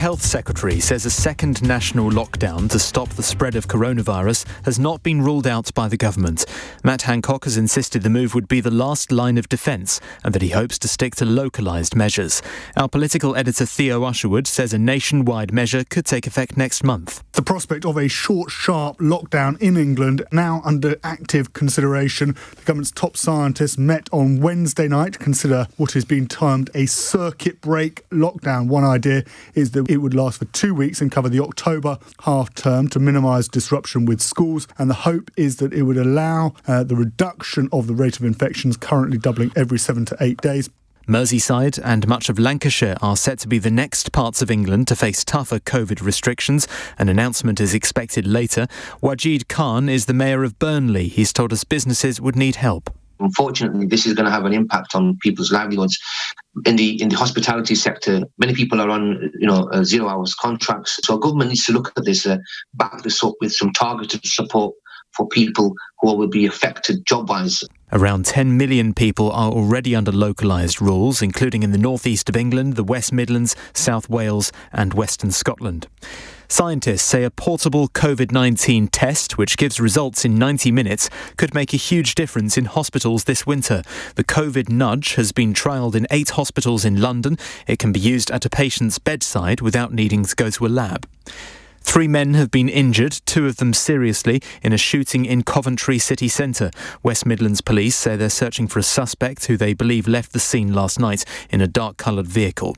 Health Secretary says a second national lockdown to stop the spread of coronavirus has not been ruled out by the government. Matt Hancock has insisted the move would be the last line of defence and that he hopes to stick to localised measures. Our political editor Theo Usherwood says a nationwide measure could take effect next month. The prospect of a short, sharp lockdown in England now under active consideration. The government's top scientists met on Wednesday night to consider what is being termed a circuit break lockdown. One idea is that it would last for 2 weeks and cover the October half term to minimise disruption with schools. And the hope is that it would allow the reduction of the rate of infections currently doubling every 7 to 8 days. Merseyside and much of Lancashire are set to be the next parts of England to face tougher COVID restrictions. An announcement is expected later. Wajid Khan is the mayor of Burnley. He's told us businesses would need help. Unfortunately, this is going to have an impact on people's livelihoods. In the hospitality sector, many people are on 0 hours contracts. So government needs to look at this, back this up with some targeted support for people who will be affected job-wise. Around 10 million people are already under localised rules, including in the northeast of England, the West Midlands, South Wales and Western Scotland. Scientists say a portable COVID-19 test, which gives results in 90 minutes, could make a huge difference in hospitals this winter. The COVID nudge has been trialled in 8 hospitals in London. It can be used at a patient's bedside without needing to go to a lab. 3 men have been injured, 2 of them seriously, in a shooting in Coventry city centre. West Midlands police say they're searching for a suspect who they believe left the scene last night in a dark-coloured vehicle.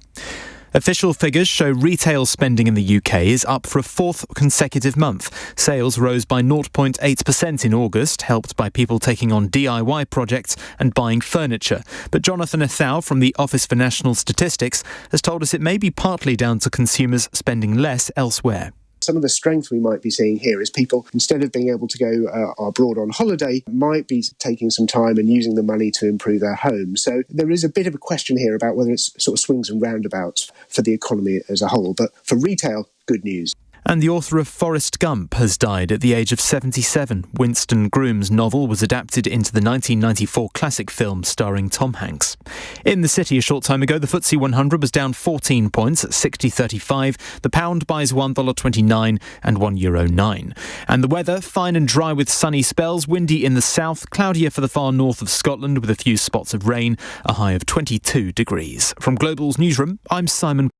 Official figures show retail spending in the UK is up for a 4th consecutive month. Sales rose by 0.8% in August, helped by people taking on DIY projects and buying furniture. But Jonathan Athau from the Office for National Statistics has told us it may be partly down to consumers spending less elsewhere. Some of the strength we might be seeing here is people, instead of being able to go abroad on holiday, might be taking some time and using the money to improve their home. So there is a bit of a question here about whether it's sort of swings and roundabouts for the economy as a whole. But for retail, good news. And the author of Forrest Gump has died at the age of 77. Winston Groom's novel was adapted into the 1994 classic film starring Tom Hanks. In the city a short time ago, the FTSE 100 was down 14 points at 60.35. The pound buys $1.29 and €1.09. And the weather, fine and dry with sunny spells, windy in the south, cloudier for the far north of Scotland with a few spots of rain, a high of 22 degrees. From Global's newsroom, I'm Simon.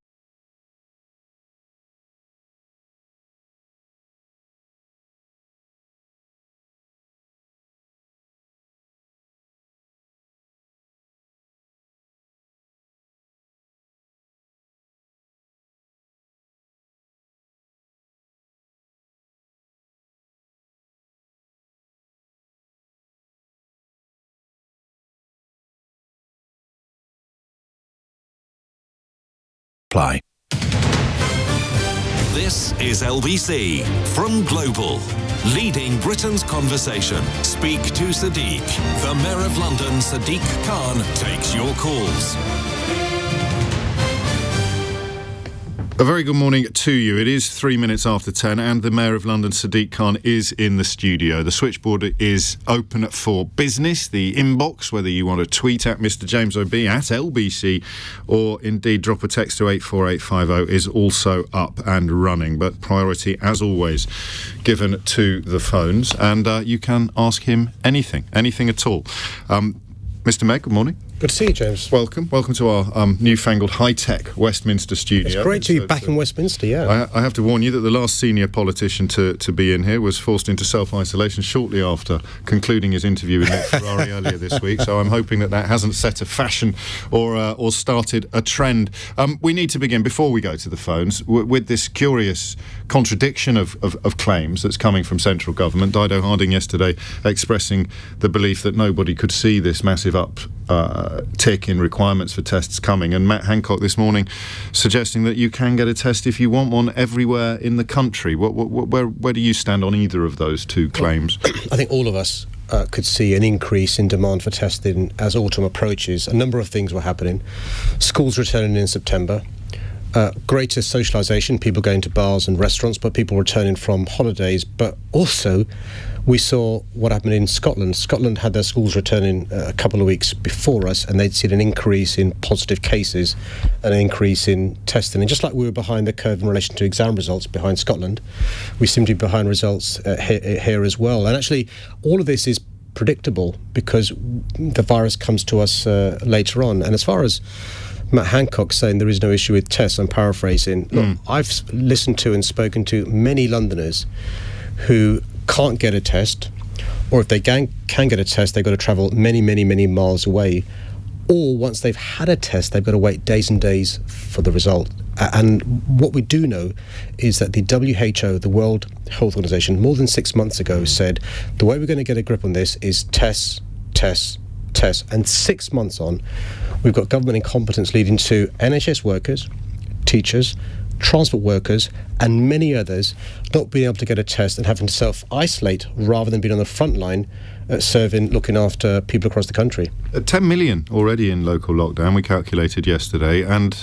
This is LBC from Global, leading Britain's conversation. Speak to Sadiq. The Mayor of London, Sadiq Khan, takes your calls. A very good morning to you. It is 3 minutes after 10 and the Mayor of London, Sadiq Khan, is in the studio. The switchboard is open for business. The inbox, whether you want to tweet at Mr James O'B at LBC or indeed drop a text to 84850, is also up and running. But priority, as always, given to the phones. And you can ask him anything at all. Mr Mayor, good morning. Good to see you, James. Welcome to our newfangled high-tech Westminster studio. It's great to be back in Westminster, yeah. I have to warn you that the last senior politician to be in here was forced into self-isolation shortly after concluding his interview with Nick Ferrari earlier this week, so I'm hoping that hasn't set a fashion or started a trend. We need to begin, before we go to the phones, with this curious contradiction of claims that's coming from central government. Dido Harding yesterday expressing the belief that nobody could see this massive tick in requirements for tests coming, and Matt Hancock this morning suggesting that you can get a test if you want one everywhere in the country. Where do you stand on either of those two claims? I think all of us could see an increase in demand for testing as autumn approaches. A number of things were happening. Schools returning in September. greater socialisation, people going to bars and restaurants, but people returning from holidays. But also, we saw what happened in Scotland. Scotland had their schools returning a couple of weeks before us, and they'd seen an increase in positive cases, an increase in testing. And just like we were behind the curve in relation to exam results behind Scotland, we seem to be behind results here as well. And actually, all of this is predictable because the virus comes to us later on. And as far as Matt Hancock saying there is no issue with tests, I'm paraphrasing. Look, I've listened to and spoken to many Londoners who can't get a test, or if they can get a test, they've got to travel many, many, many miles away. Or once they've had a test, they've got to wait days and days for the result. And what we do know is that the WHO, the World Health Organization, more than 6 months ago said the way we're going to get a grip on this is tests, tests, tests. And 6 months on, we've got government incompetence leading to NHS workers, teachers, transport workers and many others not being able to get a test and having to self-isolate rather than being on the front line looking after people across the country. 10 million already in local lockdown, we calculated yesterday, and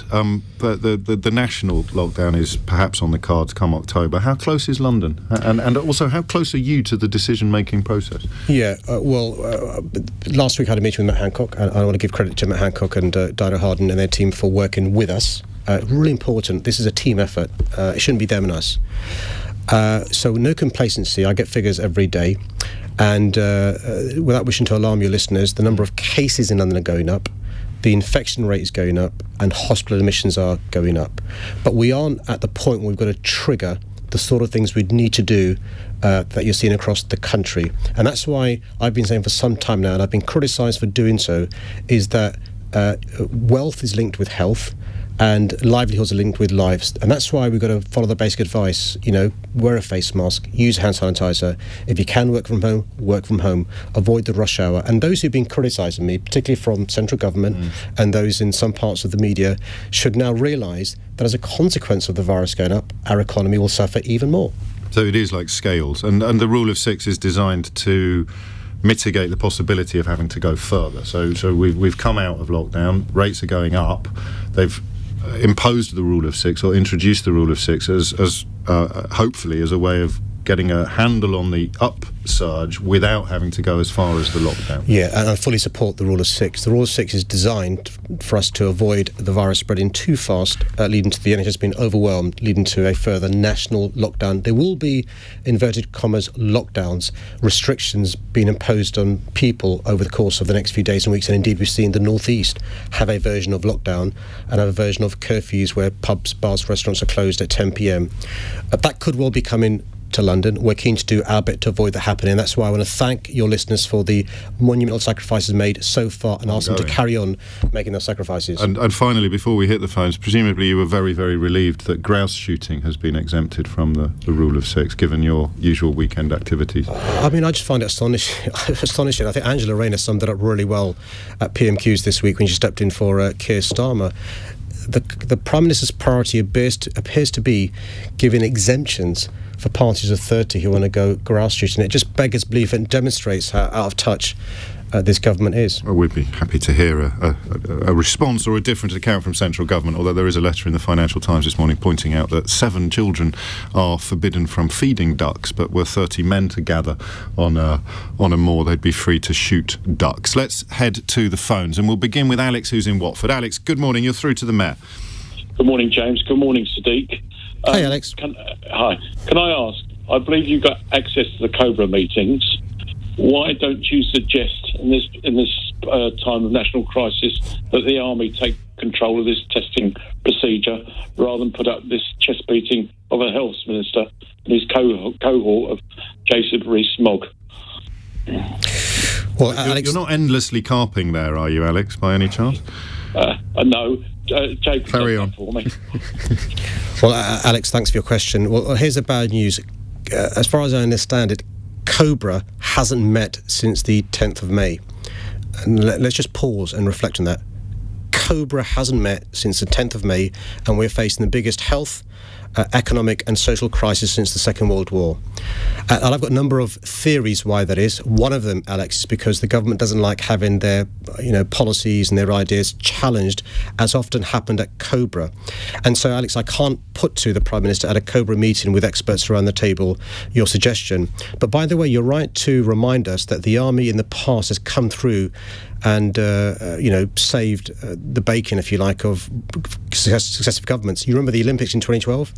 the national lockdown is perhaps on the cards come October. How close is London? And also, how close are you to the decision-making process? Yeah, last week I had a meeting with Matt Hancock, and I want to give credit to Matt Hancock and Dino Harden and their team for working with us. Really important. This is a team effort. It shouldn't be them and us. So no complacency. I get figures every day. And without wishing to alarm your listeners, the number of cases in London are going up, the infection rate is going up, and hospital admissions are going up. But we aren't at the point where we've got to trigger the sort of things we'd need to do that you're seeing across the country. And that's why I've been saying for some time now, and I've been criticised for doing so, is that wealth is linked with health, and livelihoods are linked with lives. And that's why we've got to follow the basic advice, wear a face mask, use hand sanitizer. If you can work from home, avoid the rush hour. And those who've been criticising me, particularly from central government and those in some parts of the media, should now realise that as a consequence of the virus going up, our economy will suffer even more. So it is like scales. And the rule of six is designed to mitigate the possibility of having to go further. So we've come out of lockdown, rates are going up, they've imposed the rule of six or introduced the rule of six as hopefully as a way of getting a handle on the upsurge without having to go as far as the lockdown. Yeah, and I fully support the rule of six. The rule of six is designed for us to avoid the virus spreading too fast, leading to the NHS being overwhelmed, leading to a further national lockdown. There will be, inverted commas, lockdowns, restrictions being imposed on people over the course of the next few days and weeks, and indeed we've seen the North East have a version of lockdown and have a version of curfews where pubs, bars, restaurants are closed at 10 p.m. That could well be coming to London. We're keen to do our bit to avoid that happening. That's why I want to thank your listeners for the monumental sacrifices made so far and ask them to carry on making those sacrifices. And finally, before we hit the phones, presumably you were very, very relieved that grouse shooting has been exempted from the rule of six, given your usual weekend activities. I just find it astonishing. I think Angela Rayner summed it up really well at PMQs this week when she stepped in for Keir Starmer. The Prime Minister's priority appears to be giving exemptions for parties of 30 who want to go grouse shooting. It just beggars belief and demonstrates how out of touch this government is. Well, we'd be happy to hear a response or a different account from central government, although there is a letter in the Financial Times this morning pointing out that 7 children are forbidden from feeding ducks, but were 30 men to gather on a moor, they'd be free to shoot ducks. Let's head to the phones, and we'll begin with Alex, who's in Watford. Alex, good morning. You're through to the Mayor. Good morning, James. Good morning, Sadiq. Hey, Alex. Hi. Can I ask, I believe you've got access to the Cobra meetings. Why don't you suggest in this time of national crisis that the Army take control of this testing procedure rather than put up this chest beating of a health minister and his cohort of Jason Rees-Mogg? Well, Alex, you're not endlessly carping there, are you, Alex, by any chance? No. Jake, carry on for me. Well, Alex, thanks for your question. Well, here's the bad news. As far as I understand it, Cobra hasn't met since the 10th of May. And let's just pause and reflect on that. Cobra hasn't met since the 10th of May, and we're facing the biggest health economic and social crisis since the Second World War. And I've got a number of theories why that is. One of them, Alex, is because the government doesn't like having their policies and their ideas challenged, as often happened at Cobra. And so, Alex, I can't put to the Prime Minister at a Cobra meeting with experts around the table your suggestion. But by the way, you're right to remind us that the army in the past has come through and saved the bacon, if you like, of successive governments. You remember the Olympics in 2012?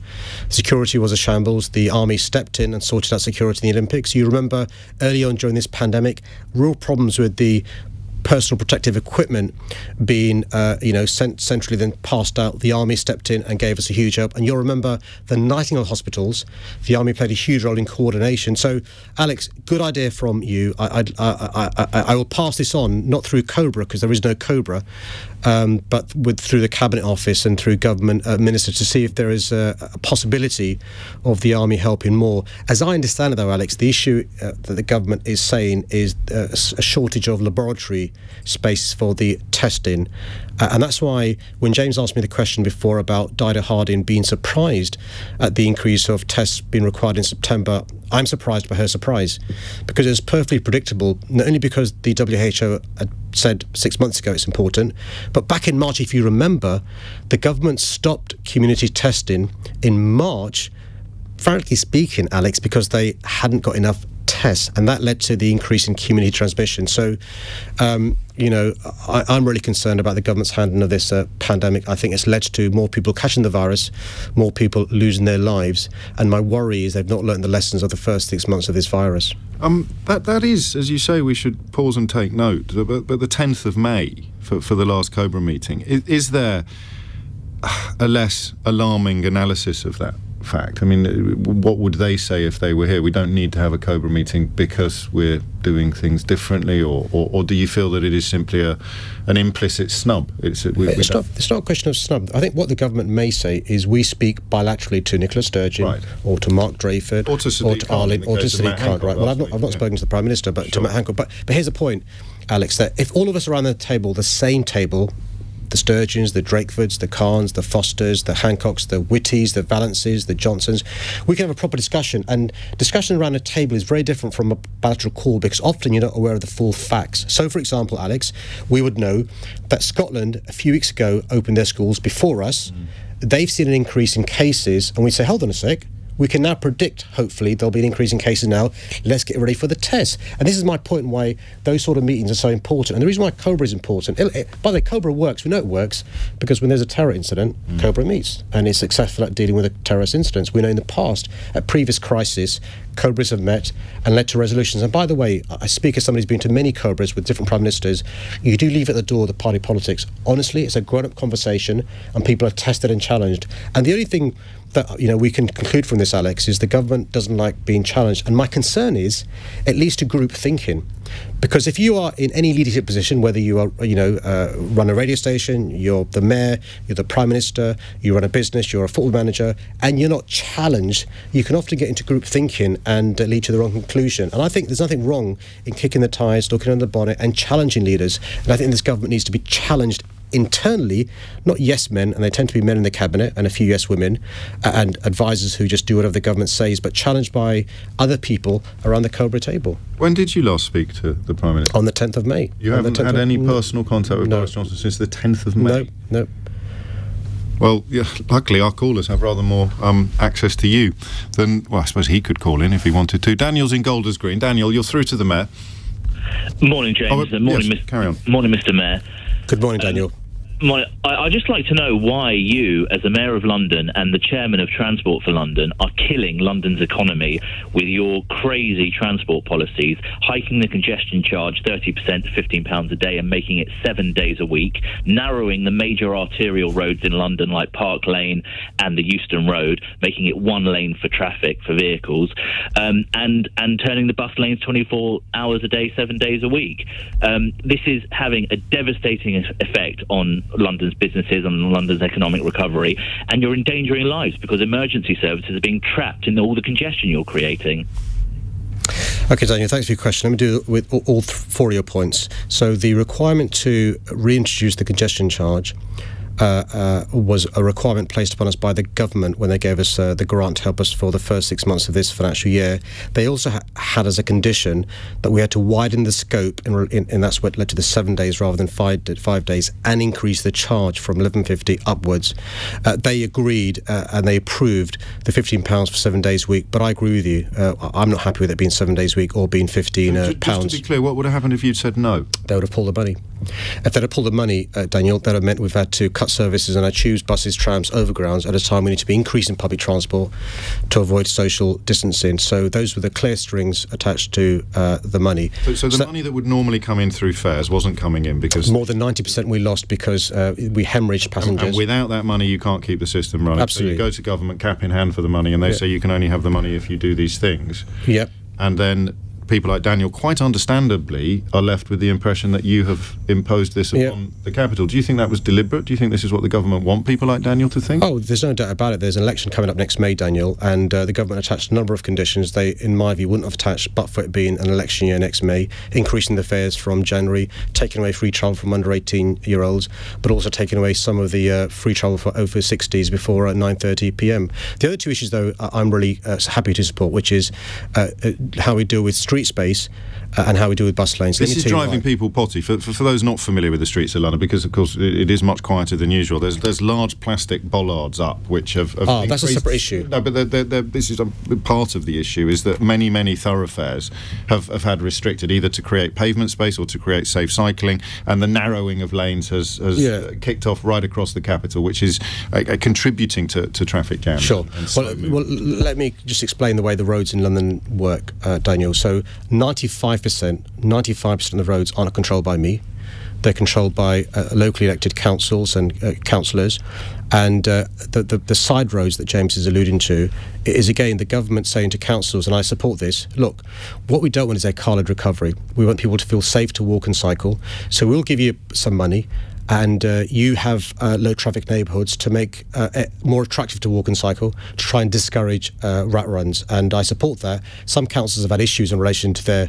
Security was a shambles. The army stepped in and sorted out security in the Olympics. You remember early on during this pandemic, real problems with the personal protective equipment being sent centrally, then passed out. The army stepped in and gave us a huge help. And you'll remember the Nightingale hospitals. The army played a huge role in coordination. So, Alex, good idea from you. I will pass this on, not through Cobra, because there is no Cobra, but through the Cabinet Office and through government ministers to see if there is a possibility of the army helping more. As I understand it, though, Alex, the issue that the government is saying is a shortage of laboratory space for the testing. And that's why when James asked me the question before about Dido Harding being surprised at the increase of tests being required in September, I'm surprised by her surprise, because it's perfectly predictable, not only because the WHO had said 6 months ago it's important, but back in March, if you remember, the government stopped community testing in March, frankly speaking, Alex, because they hadn't got enough tests, and that led to the increase in community transmission. So, I'm really concerned about the government's handling of this pandemic. I think it's led to more people catching the virus, more people losing their lives, and my worry is they've not learned the lessons of the first 6 months of this virus. That is, as you say, we should pause and take note. But the 10th of May, for the last Cobra meeting, is there a less alarming analysis of that fact? I mean, what would they say if they were here? We don't need to have a Cobra meeting because we're doing things differently, or do you feel that it is simply an implicit snub? It's not a question of snub. I think what the government may say is we speak bilaterally to Nicola Sturgeon, right, or to Mark Drayford, or to Sadiq Khan, or to Sadiq Khan. Right. Well, I've not spoken to the Prime Minister, but to Matt Hancock. But here's the point, Alex, that if all of us are around the table, the same table, the Sturgeons, the Drakefords, the Khans, the Fosters, the Hancocks, the Whitties, the Valances, the Johnsons, we can have a proper discussion. And discussion around a table is very different from a bilateral call, because often you're not aware of the full facts. So, for example, Alex, we would know that Scotland a few weeks ago opened their schools before us. They've seen an increase in cases, and we say, hold on a sec. We can now predict, hopefully, there'll be an increase in cases now. Let's get ready for the test. And this is my point why those sort of meetings are so important. And the reason why Cobra is important, by the way, Cobra works. We know it works because when there's a terror incident, Cobra meets. And it's successful at dealing with a terrorist incidents. We know in the past, at previous crises, Cobras have met and led to resolutions. And by the way, I speak as somebody who's been to many Cobras with different prime ministers. You do leave at the door the party politics. Honestly, it's a grown-up conversation, and people are tested and challenged. And the only thing that we can conclude from this, Alex, is the government doesn't like being challenged. And my concern is it leads to group thinking. Because if you are in any leadership position, whether you are, run a radio station, you're the mayor, you're the prime minister, you run a business, you're a football manager, and you're not challenged, you can often get into group thinking and lead to the wrong conclusion. And I think there's nothing wrong in kicking the tires, looking under the bonnet, and challenging leaders. And I think this government needs to be challenged internally, not yes men, and they tend to be men in the cabinet and a few yes women, and advisors who just do whatever the government says, but challenged by other people around the Cobra table. When did you last speak to the Prime Minister? On the 10th of May. You haven't had any personal contact with Boris Johnson since the 10th of May? No. Well, yeah, luckily our callers have rather more access to you than, well, I suppose he could call in if he wanted to. Daniel's in Golders Green. Daniel, you're through to the Mayor. Morning, James. Carry on. Morning, Mr. Mayor. Good morning, Daniel. I'd just like to know why you, as the Mayor of London and the Chairman of Transport for London, are killing London's economy with your crazy transport policies, hiking the congestion charge 30% to £15 a day and making it 7 days a week, narrowing the major arterial roads in London like Park Lane and the Euston Road, making it one lane for traffic for vehicles, and turning the bus lanes 24 hours a day, 7 days a week. This is having a devastating effect on London's businesses and London's economic recovery, and you're endangering lives because emergency services are being trapped in all the congestion you're creating. Okay, Daniel, thanks for your question. Let me do it with all four of your points. So the requirement to reintroduce the congestion charge was a requirement placed upon us by the government when they gave us the grant to help us for the first 6 months of this financial year. They also had as a condition that we had to widen the scope, and that's what led to the 7 days rather than 5 days, and increase the charge from £11.50 upwards. They agreed and they approved the £15 for 7 days a week, but I agree with you. I'm not happy with it being 7 days a week or being £15. Just to be clear, what would have happened if you'd said no? They would have pulled the money. If they'd have pulled the money, Daniel, that would have meant we've had to cut services and I choose buses, trams, overgrounds at a time we need to be increasing public transport to avoid social distancing. So those were the clear strings attached to the money. So the money that would normally come in through fares wasn't coming in because... More than 90% we lost because we hemorrhaged passengers. And without that money, you can't keep the system running. Absolutely. So you go to government cap in hand for the money, and they say you can only have the money if you do these things. Yep. And then people like Daniel, quite understandably, are left with the impression that you have imposed this upon the capital. Do you think that was deliberate? Do you think this is what the government want people like Daniel to think? Oh, there's no doubt about it. There's an election coming up next May, Daniel, and the government attached a number of conditions they, in my view, wouldn't have attached but for it being an election year next May, increasing the fares from January, taking away free travel from under 18-year-olds, but also taking away some of the free travel for over 60s before 9:30pm. The other two issues, though, I'm really happy to support, which is how we deal with street space and how we deal with bus lanes. This is driving people potty. For those not familiar with the streets of London, because, of course, it is much quieter than usual, there's large plastic bollards up which have increased. That's a separate issue. No, but this is part of the issue, is that many thoroughfares have had restricted either to create pavement space or to create safe cycling, and the narrowing of lanes has kicked off right across the capital, which is contributing to traffic jams. Sure. Well, let me just explain the way the roads in London work, Daniel. So 95% of the roads aren't controlled by me. They're controlled by locally elected councils and councillors. And the side roads that James is alluding to is, again, the government saying to councils, and I support this, look, what we don't want is a car-led recovery. We want people to feel safe to walk and cycle. So we'll give you some money, and you have low-traffic neighbourhoods to make it more attractive to walk and cycle, to try and discourage rat runs. And I support that. Some councils have had issues in relation to their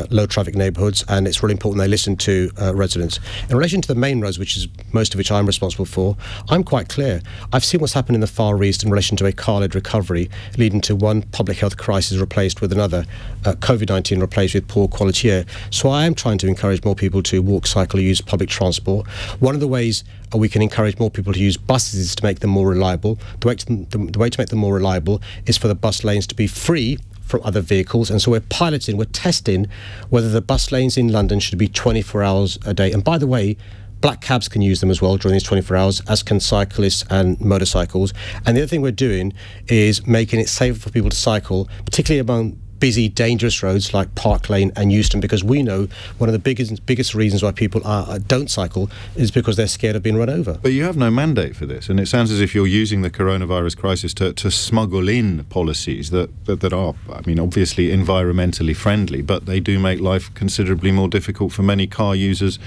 low-traffic neighbourhoods, and it's really important they listen to residents. In relation to the main roads, which is most of which I'm responsible for, I'm quite clear. I've seen what's happened in the Far East in relation to a car-led recovery, leading to one public health crisis replaced with another, COVID-19 replaced with poor quality air. So I am trying to encourage more people to walk, cycle, or use public transport. One of the ways we can encourage more people to use buses is to make them more reliable. The way to make them more reliable is for the bus lanes to be free from other vehicles, and so we're testing whether the bus lanes in London should be 24 hours a day. And by the way, black cabs can use them as well during these 24 hours, as can cyclists and motorcycles. And the other thing we're doing is making it safer for people to cycle, particularly among busy, dangerous roads like Park Lane and Euston, because we know one of the biggest reasons why people don't cycle is because they're scared of being run over. But you have no mandate for this, and it sounds as if you're using the coronavirus crisis to smuggle in policies that are, I mean, obviously environmentally friendly, but they do make life considerably more difficult for many car users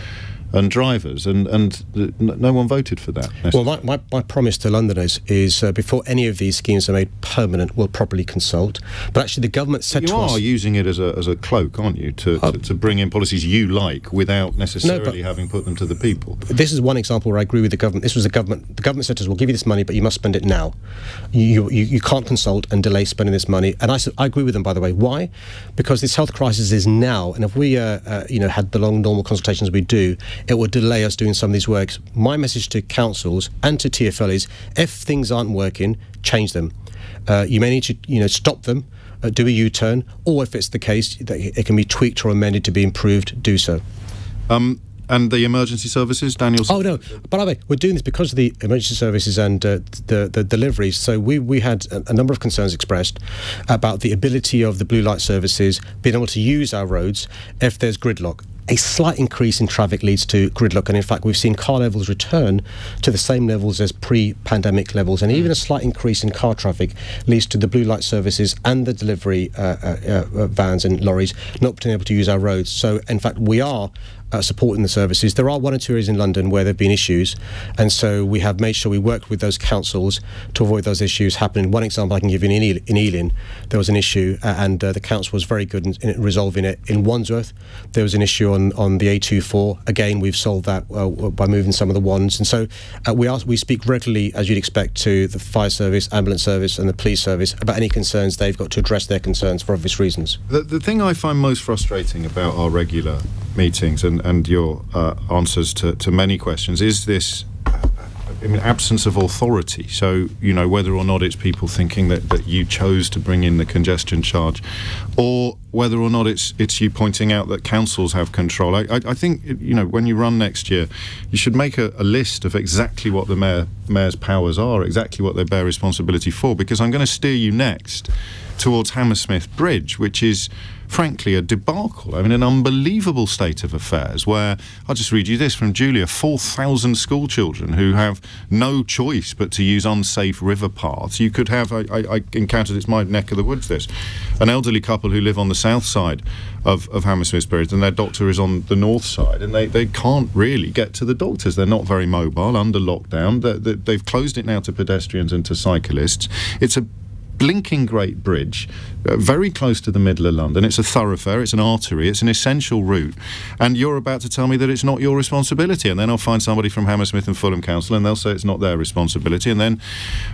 and drivers, and no one voted for that. Well, my promise to Londoners is before any of these schemes are made permanent, we'll properly consult. But actually the government said to us... You are using it as a cloak, aren't you, to bring in policies you like without necessarily having put them to the people. This is one example where I agree with the government. The government said to us, we'll give you this money, but you must spend it now. You can't consult and delay spending this money. And I agree with them, by the way. Why? Because this health crisis is now, and if we had the long normal consultations we do, it would delay us doing some of these works. My message to councils and to TfL is, if things aren't working, change them. You may need to, stop them, do a U-turn, or if it's the case that it can be tweaked or amended to be improved, do so. And the emergency services, Daniel? Oh, no. By the way, we're doing this because of the emergency services and the deliveries. So we had a number of concerns expressed about the ability of the blue light services being able to use our roads if there's gridlock. A slight increase in traffic leads to gridlock, and in fact we've seen car levels return to the same levels as pre-pandemic levels, and even a slight increase in car traffic leads to the blue light services and the delivery vans and lorries not being able to use our roads. So in fact we are supporting the services. There are one or two areas in London where there have been issues, and so we have made sure we work with those councils to avoid those issues happening. One example I can give you in Ealing, there was an issue, and the council was very good in resolving it. In Wandsworth, there was an issue on the A24. Again, we've solved that by moving some of the wands, and so we speak regularly, as you'd expect, to the fire service, ambulance service, and the police service about any concerns they've got to address their concerns for obvious reasons. The thing I find most frustrating about our regular meetings and your answers to many questions is this absence of authority. So, whether or not it's people thinking that you chose to bring in the congestion charge, or whether or not it's you pointing out that councils have control. I think, when you run next year, you should make a list of exactly what the mayor's powers are, exactly what they bear responsibility for, because I'm going to steer you next towards Hammersmith Bridge, which is frankly a debacle. An unbelievable state of affairs where, I'll just read you this from Julia, 4,000 school children who have no choice but to use unsafe river paths. You could have, I encountered, it's my neck of the woods this, an elderly couple who live on the south side of Hammersmith Bridge, and their doctor is on the north side, and they can't really get to the doctors. They're not very mobile under lockdown. They've closed it now to pedestrians and to cyclists. It's a blinking great bridge, very close to the middle of London. It's a thoroughfare, it's an artery, it's an essential route, and you're about to tell me that it's not your responsibility, and then I'll find somebody from Hammersmith and Fulham Council and they'll say it's not their responsibility, and then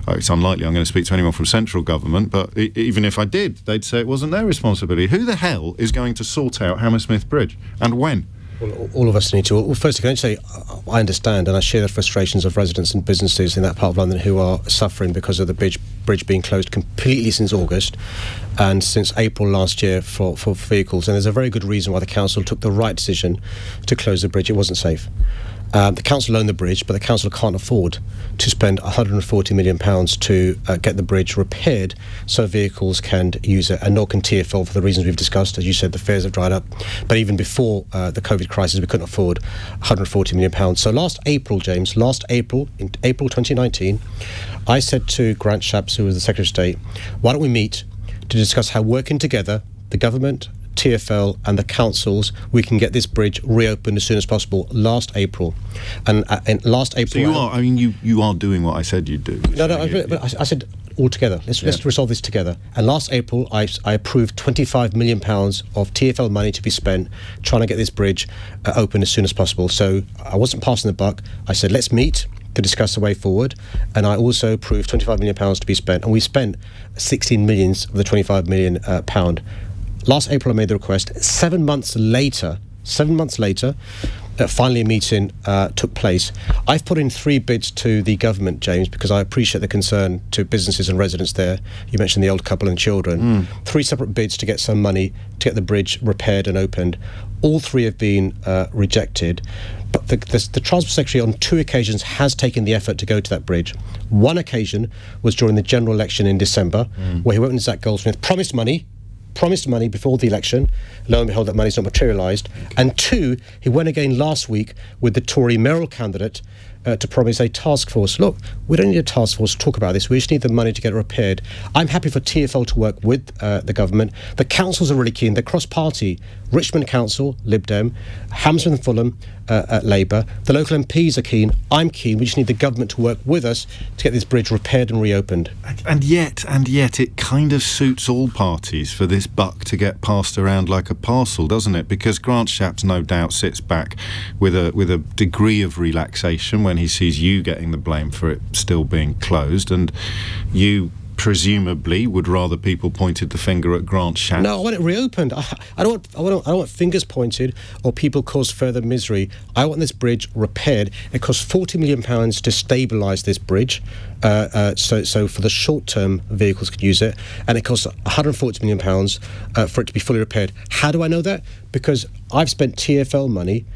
it's unlikely I'm going to speak to anyone from central government, but even if I did, they'd say it wasn't their responsibility. Who the hell is going to sort out Hammersmith Bridge, and when? Well, all of us need to. Well, firstly, can I say I understand and I share the frustrations of residents and businesses in that part of London who are suffering because of the bridge being closed completely since August and since April last year for vehicles. And there's a very good reason why the council took the right decision to close the bridge. It wasn't safe. The council owned the bridge, but the council can't afford to spend £140 million to get the bridge repaired so vehicles can use it, and nor can TfL for the reasons we've discussed. As you said, the fares have dried up. But even before the COVID crisis, we couldn't afford £140 million. So last April, in April 2019, I said to Grant Shapps, who was the Secretary of State, why don't we meet to discuss how working together, the government, TfL and the councils, we can get this bridge reopened as soon as possible. Last April, and last April. So you are doing what I said you'd do. I said all together. Let's resolve this together. And last April, I approved £25 million of TfL money to be spent trying to get this bridge open as soon as possible. So I wasn't passing the buck. I said let's meet to discuss the way forward, and I also approved £25 million to be spent, and we spent 16 million of the £25 million pound. Last April, I made the request. 7 months later, finally a meeting took place. I've put in 3 bids to the government, James, because I appreciate the concern to businesses and residents there. You mentioned the old couple and children. 3 separate bids to get some money to get the bridge repaired and opened. All 3 have been rejected. But the Transport Secretary on 2 occasions has taken the effort to go to that bridge. One occasion was during the general election in December, where he went with Zach Goldsmith, promised money before the election. Lo and behold, that money's not materialised. And 2, he went again last week with the Tory mayoral candidate to promise a task force. Look, we don't need a task force to talk about this. We just need the money to get it repaired. I'm happy for TfL to work with the government. The councils are really keen. They're cross-party. Richmond Council, Lib Dem, Hammersmith and Fulham, Labour. The local MPs are keen. I'm keen. We just need the government to work with us to get this bridge repaired and reopened. And yet, it kind of suits all parties for this buck to get passed around like a parcel, doesn't it? Because Grant Shapps no doubt sits back with a degree of relaxation when he sees you getting the blame for it still being closed, and you presumably would rather people pointed the finger at Grant Shapps. No, I want it reopened. I don't want fingers pointed or people cause further misery. I want this bridge repaired. It costs £40 million to stabilise this bridge, so for the short term vehicles could use it, and it costs £140 million for it to be fully repaired. How do I know that? Because I've spent TfL money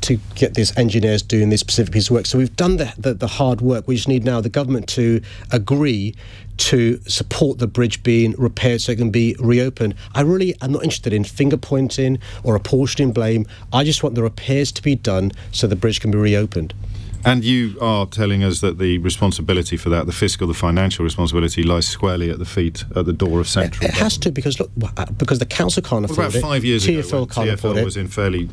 to get these engineers doing this specific piece of work. So we've done the hard work. We just need now the government to agree to support the bridge being repaired so it can be reopened. I'm not interested in finger pointing or apportioning blame. I just want the repairs to be done so the bridge can be reopened. And you are telling us that the responsibility for that, the fiscal, the financial responsibility, lies squarely at the door of central government. It has to, because the council can't afford it. About 5 years ago, when TfL was in fairly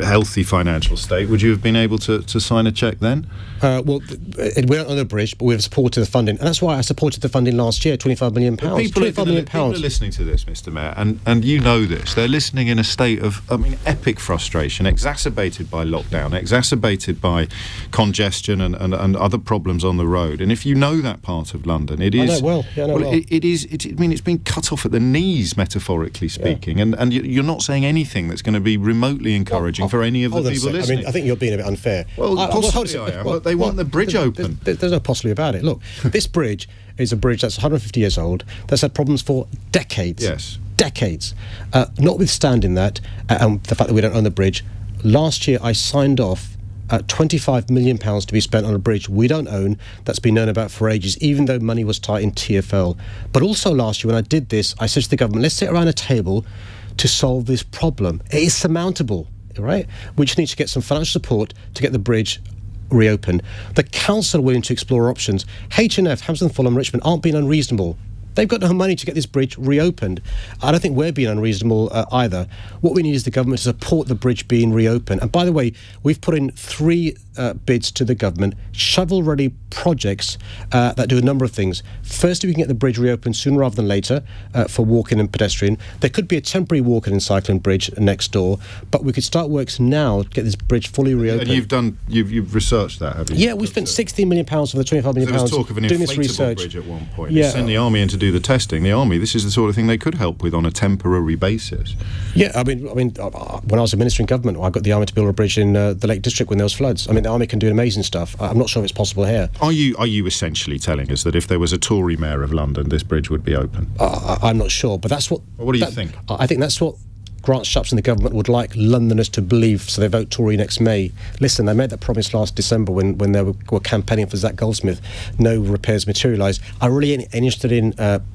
healthy financial state, would you have been able to sign a cheque then? We're not on the bridge, but we've supported the funding. And that's why I supported the funding last year, £25 million. People are listening to this, Mr Mayor, and you know this. They're listening in a state of, epic frustration, exacerbated by lockdown, exacerbated by congestion and other problems on the road. And if you know that part of London, it is... I know well. Yeah, I know well. It's been cut off at the knees, metaphorically speaking, and you're not saying anything that's going to be remotely encouraging for any of the people listening. I think you're being a bit unfair. Well, possibly I am, but they want the bridge open. There's no possibly about it. Look, this bridge is a bridge that's 150 years old, that's had problems for decades. Yes. Decades. Notwithstanding that, and the fact that we don't own the bridge, last year I signed off £25 million to be spent on a bridge we don't own, that's been known about for ages, even though money was tight in TfL. But also last year when I did this, I said to the government, let's sit around a table to solve this problem. It is surmountable, right? We just need to get some financial support to get the bridge reopened. The council are willing to explore options. H&F, Hammersmith, Fulham, Richmond aren't being unreasonable. They've got no money to get this bridge reopened. I don't think we're being unreasonable either. What we need is the government to support the bridge being reopened. And by the way, we've put in 3 bids to the government, shovel-ready projects that do a number of things. Firstly, we can get the bridge reopened sooner rather than later for walking and pedestrian. There could be a temporary walking and cycling bridge next door, but we could start works now to get this bridge fully reopened. And you've researched that, have you? Yeah, we spent £16 million for the £25 million. There was talk of an doing this inflatable research. Bridge at one point. Yeah. You send the army in to do the testing. The army, this is the sort of thing they could help with on a temporary basis. Yeah, I mean, when I was a minister in government, I got the army to build a bridge in the Lake District when there was floods. I mean, the army can do amazing stuff. I'm not sure if it's possible here. Are you essentially telling us that if there was a Tory mayor of London, this bridge would be open? I'm not sure, but that's what... What do you think? I think that's what Grant Shapps and the government would like Londoners to believe, so they vote Tory next May. Listen, they made that promise last December when they were campaigning for Zach Goldsmith. No repairs materialised. I really ain't interested in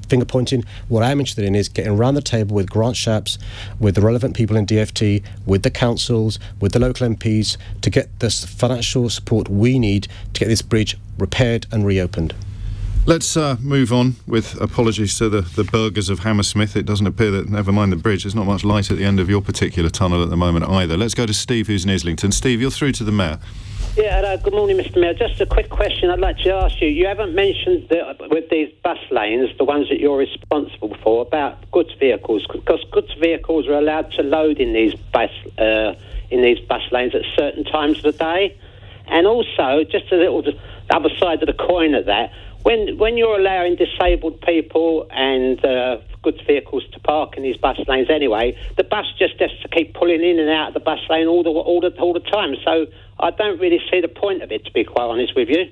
finger pointing. What I'm interested in is getting around the table with Grant Shapps, with the relevant people in DFT, with the councils, with the local MPs, to get the financial support we need to get this bridge repaired and reopened. Let's move on with apologies to the burghers of Hammersmith. It doesn't appear that, never mind the bridge, there's not much light at the end of your particular tunnel at the moment either. Let's go to Steve, who's in Islington. Steve, you're through to the Mayor. Yeah, good morning, Mr Mayor. Just a quick question I'd like to ask you. You haven't mentioned with these bus lanes, the ones that you're responsible for, about goods vehicles, because goods vehicles are allowed to load in these bus lanes at certain times of the day. And also, just a little the other side of the coin of that, when you're allowing disabled people and goods vehicles to park in these bus lanes anyway, the bus just has to keep pulling in and out of the bus lane all the time. So I don't really see the point of it, to be quite honest with you.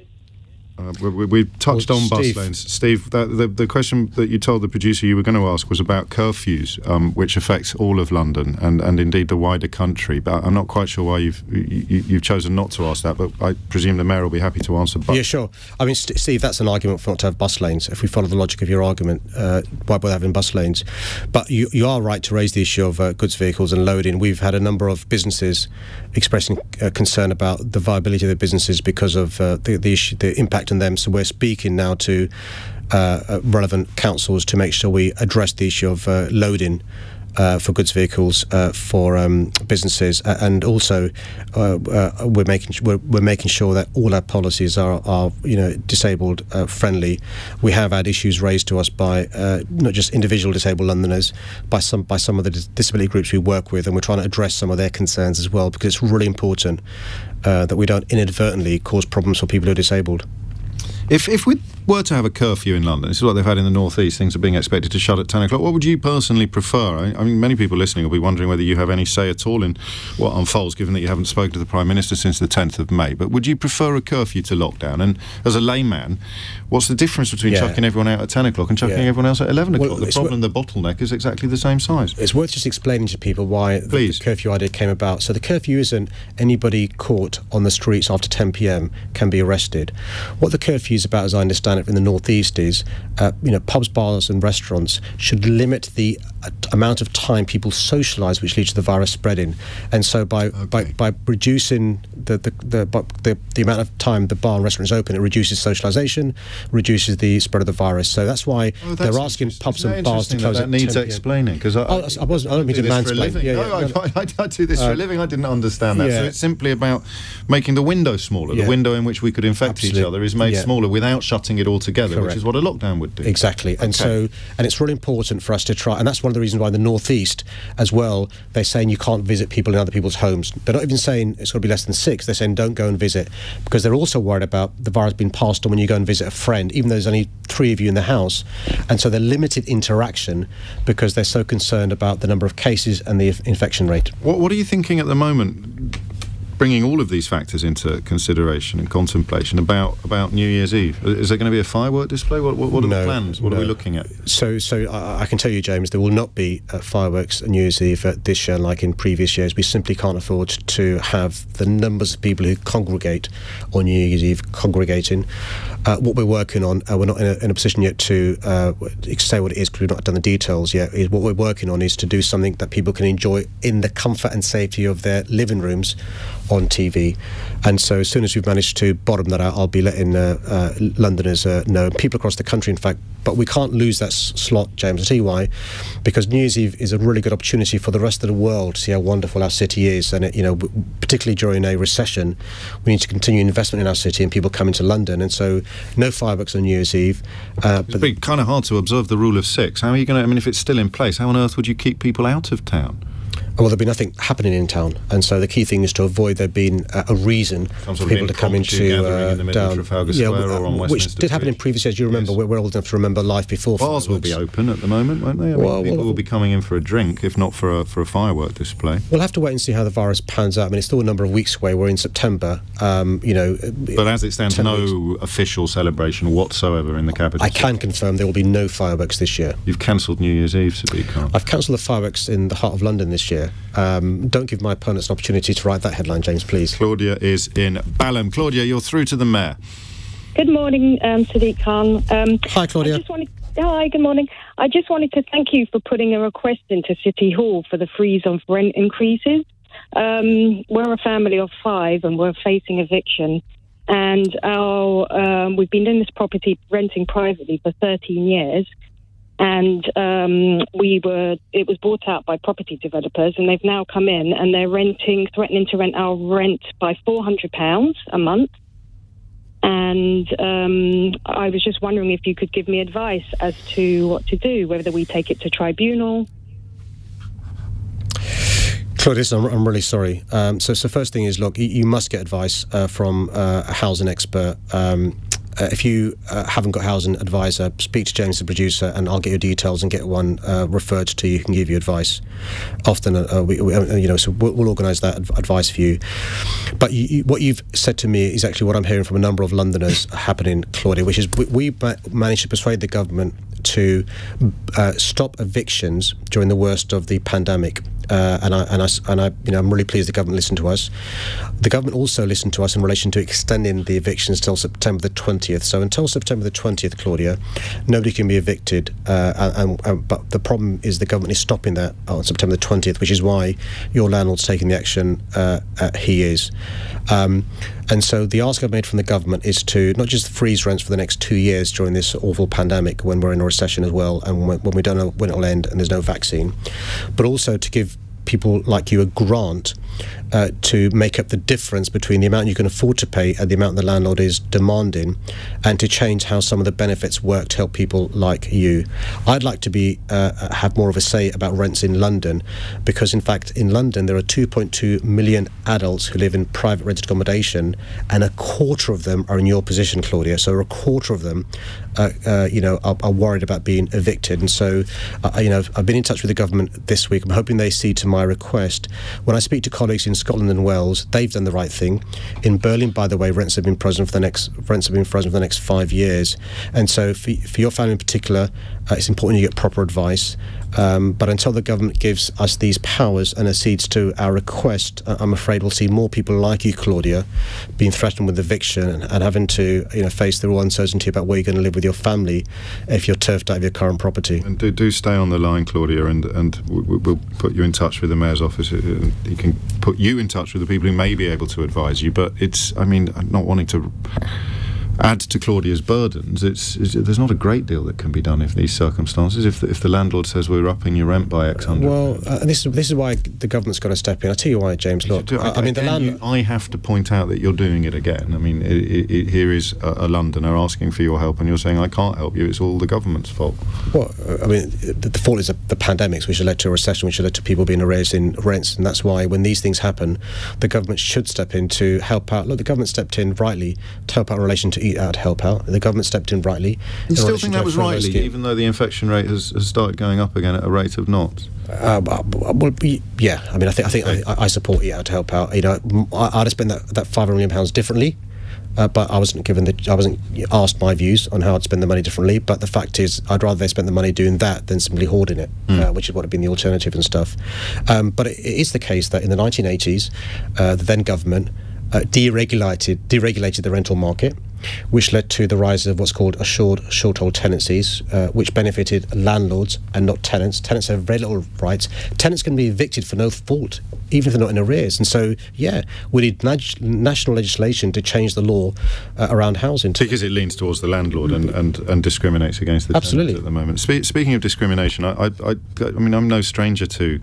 We touched on bus lanes. Steve, the question that you told the producer you were going to ask was about curfews, which affects all of London and indeed the wider country. But I'm not quite sure why you've chosen not to ask that, but I presume the Mayor will be happy to answer. Yeah, sure. I mean, Steve, that's an argument for not to have bus lanes. If we follow the logic of your argument, why bother having bus lanes? But you are right to raise the issue of goods vehicles and loading. We've had a number of businesses expressing concern about the viability of their businesses because of the issue, the impact on them. So we're speaking now to relevant councils to make sure we address the issue of loading for goods vehicles for businesses, and also we're making sure that all our policies are disabled friendly. We have had issues raised to us by not just individual disabled Londoners, by some of the disability groups we work with, and we're trying to address some of their concerns as well, because it's really important that we don't inadvertently cause problems for people who are disabled. If we were to have a curfew in London, this is what they've had in the North East, things are being expected to shut at 10 o'clock, what would you personally prefer? I mean, many people listening will be wondering whether you have any say at all in what unfolds, given that you haven't spoken to the Prime Minister since the 10th of May. But would you prefer a curfew to lockdown? And as a layman, what's the difference between chucking everyone out at 10 o'clock and chucking everyone else at 11 o'clock? The bottleneck is exactly the same size. It's worth just explaining to people why the curfew idea came about. So the curfew isn't anybody caught on the streets after 10 p.m. can be arrested. What the curfew is about, as I understand it, in the North East is, pubs, bars and restaurants should limit the amount of time people socialise, which leads to the virus spreading. And so by reducing the amount of time the bar and restaurant is open, it reduces socialisation, reduces the spread of the virus. So that's why they're asking pubs and bars to close at 10 needs p.m. explaining, because I don't mean to mansplain. I do this for a living. I didn't understand that. Yeah. So it's simply about making the window smaller. The window in which we could infect each other is made smaller without shutting it all together, which is what a lockdown would do. Exactly. And it's really important for us to try, and that's one of the reasons why in the Northeast as well, they're saying you can't visit people in other people's homes. They're not even saying it's got to be less than 6. They're saying don't go and visit, because they're also worried about the virus being passed on when you go and visit a friend, even though there's only 3 of you in the house. And so they're limited interaction because they're so concerned about the number of cases and the infection rate. What are you thinking at the moment, bringing all of these factors into consideration and contemplation about New Year's Eve? Is there going to be a firework display? What are the plans? What are we looking at? So I can tell you, James, there will not be fireworks on New Year's Eve this year like in previous years. We simply can't afford to have the numbers of people who congregate on New Year's Eve congregating. What we're working on, we're not in a position yet to say what it is because we've not done the details yet. What we're working on is to do something that people can enjoy in the comfort and safety of their living rooms on TV. And so as soon as we've managed to bottom that out, I'll be letting Londoners know, people across the country in fact. But we can't lose that slot, James. I'll tell you why. Because New Year's Eve is a really good opportunity for the rest of the world to see how wonderful our city is. And, particularly during a recession, we need to continue investment in our city and people coming to London. And so no fireworks on New Year's Eve. It'd be kind of hard to observe the rule of 6. How are you going to, if it's still in place, how on earth would you keep people out of town? Well, there'll be nothing happening in town, and so the key thing is to avoid there being a reason for people to come into in the middle of Trafalgar Square or on Westminster which did happen in previous years. You remember, we're old enough to remember life before. Bars fireworks will be open at the moment, won't they? People will be coming in for a drink, if not for a firework display. We'll have to wait and see how the virus pans out. I mean, it's still a number of weeks away. We're in September. But as it stands, no official celebration whatsoever in the capital. I can confirm there will be no fireworks this year. You've cancelled New Year's Eve, Sadiq Khan. I've cancelled the fireworks in the heart of London this year. Don't give my opponents an opportunity to write that headline, James, please. Claudia is in Balham. Claudia, you're through to the Mayor. Good morning, Sadiq Khan. Hi, Claudia. Hi, good morning. I just wanted to thank you for putting a request into City Hall for the freeze on rent increases. We're a family of 5 and we're facing eviction. And we've been in this property renting privately for 13 years. And it was bought out by property developers, and they've now come in and they're threatening to rent our rent by £400 a month. And I was just wondering if you could give me advice as to what to do, whether we take it to tribunal. Claudius, I'm really sorry. So first thing is, look, you must get advice from a housing expert. If you haven't got a housing advisor, speak to James, the producer, and I'll get your details and get one referred to you who can give you advice. Often, so we'll organise that advice for you. But what you've said to me is actually what I'm hearing from a number of Londoners happening, Claudia, which is we managed to persuade the government to stop evictions during the worst of the pandemic. I'm really pleased the government listened to us. The government also listened to us in relation to extending the evictions till September the 20th. So until September the 20th, Claudia, nobody can be evicted. But the problem is the government is stopping that on September the 20th, which is why your landlord's taking the action he is. And so the ask I've made from the government is to not just freeze rents for the next 2 years during this awful pandemic when we're in a recession as well, and when we don't know when it'll end and there's no vaccine, but also to give people like you a grant to make up the difference between the amount you can afford to pay and the amount the landlord is demanding, and to change how some of the benefits work to help people like you. I'd like to have more of a say about rents in London, because in fact in London there are 2.2 million adults who live in private rented accommodation, and a quarter of them are in your position, Claudia. So a quarter of them are worried about being evicted. And so I've been in touch with the government this week. I'm hoping they see to my my request. When I speak to colleagues in Scotland and Wales, they've done the right thing. In Berlin, by the way, rents have been frozen for the next 5 years. And so for your family in particular, it's important you get proper advice. But until the government gives us these powers and accedes to our request, I'm afraid we'll see more people like you, Claudia, being threatened with eviction and having to face the real uncertainty about where you're going to live with your family if you're turfed out of your current property. And do stay on the line, Claudia, and we'll put you in touch with the Mayor's office. He can put you in touch with the people who may be able to advise you. But I'm not wanting to add to Claudia's burdens. There's not a great deal that can be done in these circumstances. If the landlord says we're upping your rent by X hundred. Well, this is why the government's got to step in. I'll tell you why, James. Look, I have to point out that you're doing it again. I mean, here is a Londoner asking for your help, and you're saying I can't help you. It's all the government's fault. Well, the fault is the pandemics, which led to a recession, which led to people being arrears in rents, and that's why when these things happen, the government should step in to help out. Look, the government stepped in rightly to help out in relation to Eat Out, Help Out. The government stepped in rightly. You still think that was rightly, even though the infection rate has started going up again at a rate of knots? Yeah. I mean, I think I support Eat Out to Help Out. I'd have spent that £500 million differently. But I wasn't asked my views on how I'd spend the money differently. But the fact is, I'd rather they spent the money doing that than simply hoarding it, which is what had been the alternative and stuff. But it is the case that in the 1980s, the then government deregulated the rental market, which led to the rise of what's called assured short-hold tenancies, which benefited landlords and not tenants. Tenants have very little rights. Tenants can be evicted for no fault, even if they're not in arrears. And so, we need national legislation to change the law around housing. Because it leans towards the landlord and discriminates against the tenants at the moment. Speaking of discrimination, I mean, I'm no stranger to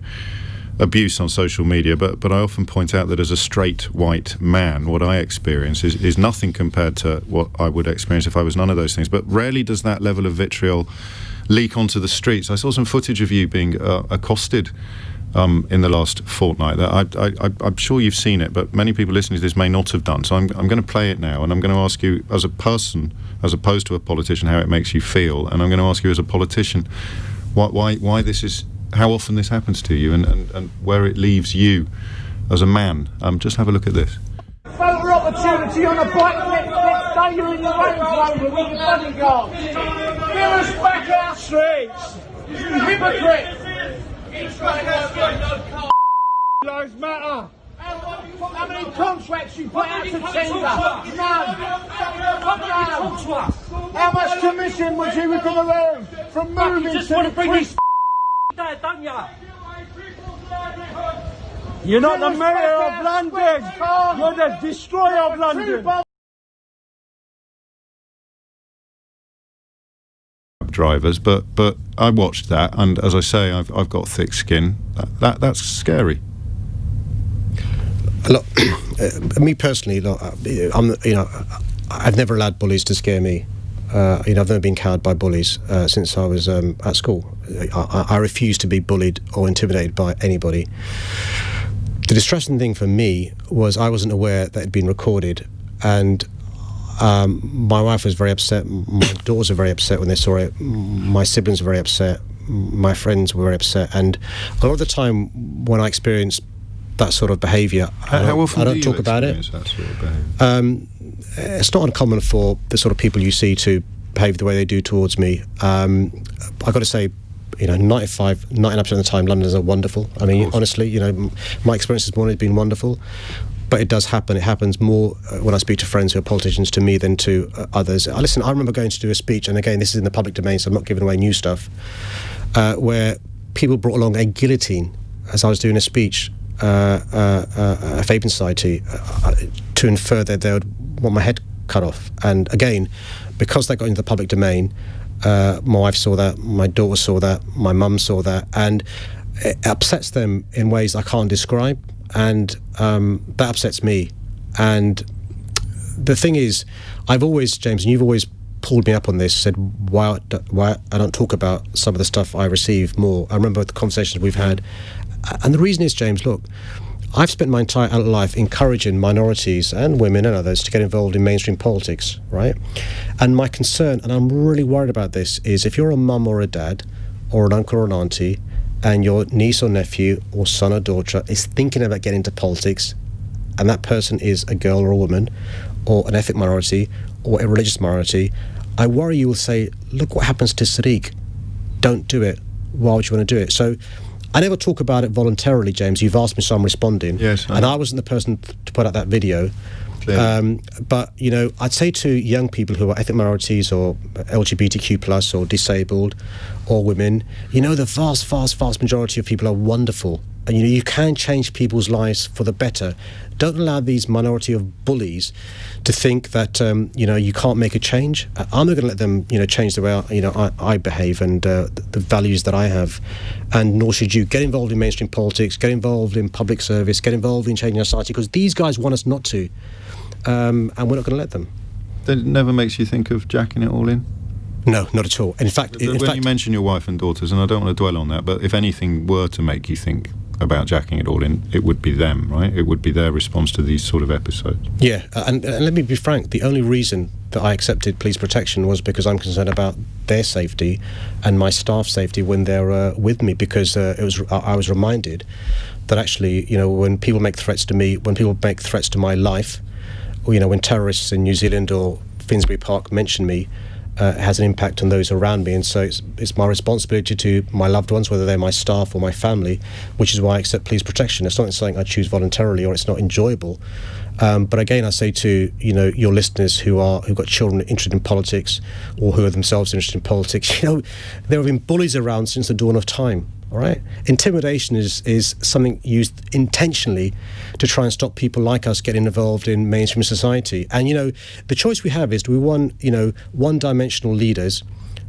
abuse on social media, but I often point out that as a straight white man, what I experience is nothing compared to what I would experience if I was none of those things. But rarely does that level of vitriol leak onto the streets. I saw some footage of you being accosted in the last fortnight. I'm sure you've seen it, but many people listening to this may not have done. So I'm going to play it now, and I'm going to ask you as a person, as opposed to a politician, how it makes you feel. And I'm going to ask you as a politician why this is. How often this happens to you, and where it leaves you as a man. Just have a look at this. Photo opportunity on a bike next day you're in your Range Rover with your bodyguard. Give us back our streets, you hypocrite. Lives matter. How many contracts you put out to tender? None. How much commission was you going to earn from moving to the priest? Don't you? You're not the mayor of London. You're the destroyer of London. Drivers, but I watched that, and as I say, I've got thick skin. That's scary. Look, me personally, I've never allowed bullies to scare me. I've never been cowed by bullies since I was at school. I refuse to be bullied or intimidated by anybody. The distressing thing for me was I wasn't aware that it had been recorded, and my wife was very upset. My daughters were very upset when they saw it. My siblings were very upset. My friends were very upset. And a lot of the time when I experienced that sort of behaviour, I don't talk about it. That sort of behaviour? It's not uncommon for the sort of people you see to behave the way they do towards me. I've got to say, 99% of the time, Londoners are wonderful. I mean, honestly, my experience this morning has been wonderful. But it does happen. It happens more when I speak to friends who are politicians to me than to others. Listen, I remember going to do a speech, and again, this is in the public domain, so I'm not giving away new stuff, where people brought along a guillotine as I was doing a speech, a Fabian Society, to infer that they would want my head cut off. And again, because they got into the public domain, my wife saw that, my daughter saw that, my mum saw that, and it upsets them in ways I can't describe, and that upsets me. And the thing is, I've always, James, and you've always pulled me up on this, said why I don't talk about some of the stuff I receive more. I remember the conversations we've had, and the reason is, James, look, I've spent my entire adult life encouraging minorities and women and others to get involved in mainstream politics, right? And my concern, and I'm really worried about this, is if you're a mum or a dad or an uncle or an auntie and your niece or nephew or son or daughter is thinking about getting into politics, and that person is a girl or a woman or an ethnic minority or a religious minority, I worry you will say, look what happens to Sadiq. Don't do it. Why would you want to do it? So I never talk about it voluntarily, James. You've asked me, so I'm responding. Yes. And I wasn't the person to put out that video. But, you know, I'd say to young people who are ethnic minorities or LGBTQ plus or disabled or women, you know, the vast majority of people are wonderful. And, you know, you can change people's lives for the better. Don't allow these minority of bullies to think that, you know, you can't make a change. I'm not going to let them, you know, change the way, I behave and the values that I have. And nor should you. Get involved in mainstream politics, get involved in public service, get involved in changing our society, because these guys want us not to. And we're not going to let them. That never makes you think of jacking it all in? No, not at all. In fact, you mention your wife and daughters, and I don't want to dwell on that, but if anything were to make you think about jacking it all in, it would be them, right? It would be their response to these sort of episodes. Yeah, and let me be frank, the only reason that I accepted police protection was because I'm concerned about their safety and my staff's safety when they're with me, because I was reminded that actually, you know, when people make threats to me, when people make threats to my life, or, you know, when terrorists in New Zealand or Finsbury Park mention me, it has an impact on those around me, and so it's my responsibility to my loved ones, whether they're my staff or my family, which is why I accept police protection. It's not something I choose voluntarily, or it's not enjoyable. But again, I say to, you know, your listeners who've got children interested in politics or who are themselves interested in politics, you know, there have been bullies around since the dawn of time. All right, intimidation is something used intentionally to try and stop people like us getting involved in mainstream society. And, you know, the choice we have is, do we want, you know, one-dimensional leaders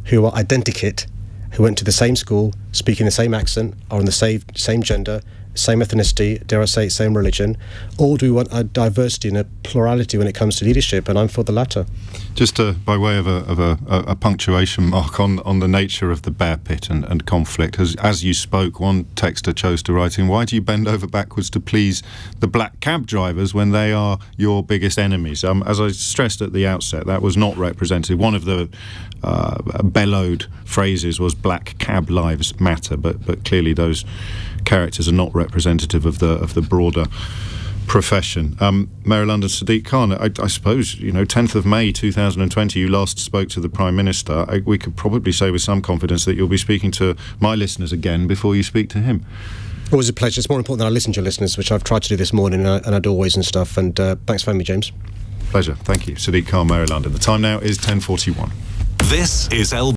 who are identikit, who went to the same school, speaking the same accent, are in the same gender, same ethnicity, dare I say, same religion, or do we want a diversity and a plurality when it comes to leadership? And I'm for the latter. Just by way of a punctuation mark on the nature of the bear pit and conflict, as you spoke, one texter chose to write in, why do you bend over backwards to please the black cab drivers when they are your biggest enemies? As I stressed at the outset, that was not representative. One of the bellowed phrases was "Black cab lives matter," but clearly those characters are not representative of the broader profession. Mayor of London Sadiq Khan, I suppose, you know, 10th of May 2020, you last spoke to the Prime Minister. We could probably say with some confidence that you'll be speaking to my listeners again before you speak to him. Always a pleasure. It's more important that I listen to your listeners, which I've tried to do this morning, and I do always and stuff. And thanks for having me, James. Pleasure. Thank you. Sadiq Khan, Mayor of London. The time now is 10:41. This is LBC.